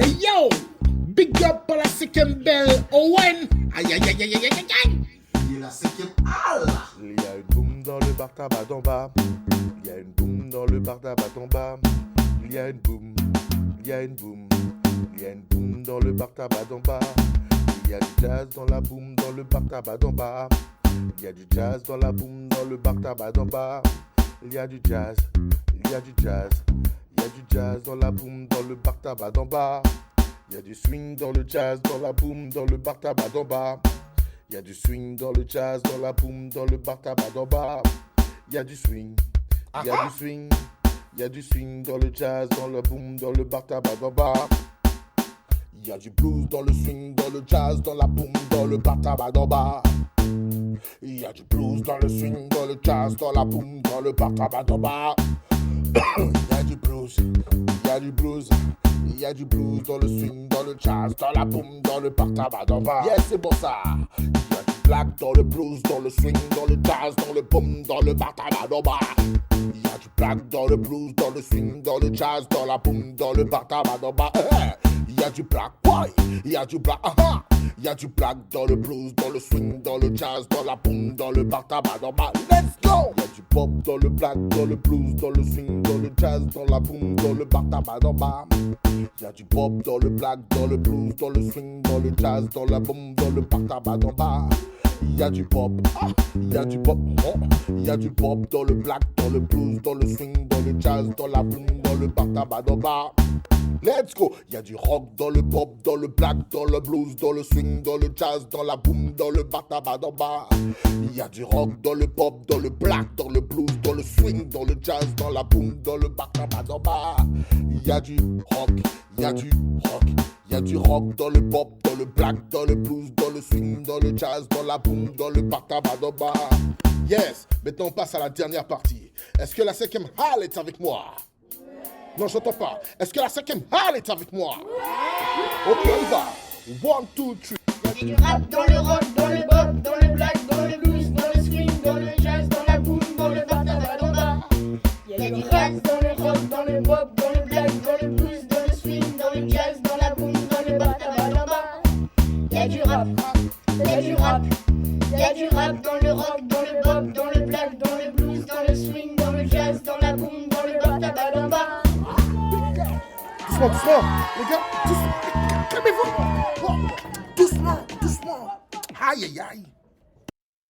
Hey yo, big up pour la cinquième belle Owen. Aïe aïe aïe aïe aïe aïe aïe. Il est la cinquième Allah. Il y a une boum dans le bar tabac d'en bas. Il y a une boum dans le bar tabac d'en bas. Il y a une boum, il y a une boum. Il y a une boum dans le bar tabac d'en bas. Il y a du jazz dans la boum dans le bar tabac d'en bas. Il y a du jazz dans la boum dans le bar tabac d'en bas. Il y a du jazz, il y a du jazz. Il y a du jazz dans la boum dans le bar tabac d'en bas. Il y a du swing dans le jazz dans la boum dans le bar tabac d'en bas. Il y a du swing dans le jazz dans la boum dans le bar tabac d'en bas. Il y a du swing, il y a du swing. Il y a du swing dans le jazz dans la boum dans le bar tabac d'en bas. Il y a du blues dans le swing dans le jazz dans la boum dans le bar tabac d'en bas. Il y a du blues dans le swing dans le jazz dans la boum dans le bar tabac d'en bas. Il y a du blues, il y a du blues. Il y a du blues dans le swing, dans le jazz, dans la boum, dans le bar tabac d'en bas. Yes, c'est bon ça. Il y a du black dans le blues, dans le swing, dans le jazz, dans le boom, dans le bar tabac d'en bas. Il y a du black dans le blues, dans le swing, dans le jazz, dans la boum, dans le bar tabac d'en bas. Il y a du black, ouais. Il y a du black, Il y a du black dans le blues, dans le swing, dans le jazz, dans la boum, dans le bar tabac d'en bas. Let's go! Il y a du pop dans le black, dans le blues, dans le swing, dans le jazz, dans la boum, dans le bar tabac d'en bas. Il y a du pop dans le black, dans le blues, dans le swing, dans le jazz, dans la boum, dans le bar tabac d'en bas. Il y a du pop, il y a du pop, il y a du pop dans le black, dans le blues, dans le swing, dans le jazz, dans la boum, dans le bar tabac d'en bas. Let's go! Il y a du rock dans le pop, dans le black, dans le blues, dans le swing, dans le jazz, dans la boum, dans le bar tabac d'en bas. Il y a du rock dans le pop, dans le black, dans le blues, dans le swing, dans le jazz, dans la boum, dans le bar tabac d'en bas. Il y a du rock, il y a du rock, il y a du rock dans le pop, dans le black, dans le blues, dans le swing, dans le jazz, dans la boum, dans le bar tabac d'en bas. Yes! Maintenant on passe à la dernière partie. Est-ce que la cinquième halle est avec moi? Non, j'entends pas. Est-ce que la cinquième halle est avec moi? Ok, on y va. 1, 2, 3. Il y a du rap dans le rock, dans le pop, dans le black, dans le blues, dans le swing, dans le jazz, dans la boum, dans le bar tabac d'en bas. Il y a du rap dans le rock, dans le pop, dans le black, dans le blues, dans le swing, dans le jazz, dans la boum, dans le bar tabac d'en bas. Il y a du rap, il y a du rap, il y a du rap dans le rock, dans le pop, dans le black, dans le blues, dans le swing, dans le jazz, dans la boum, dans le bar tabac d'en bas. Doucement, doucement, les gars, doucement. Calmez-vous. Doucement, doucement. Aïe, aïe, aïe.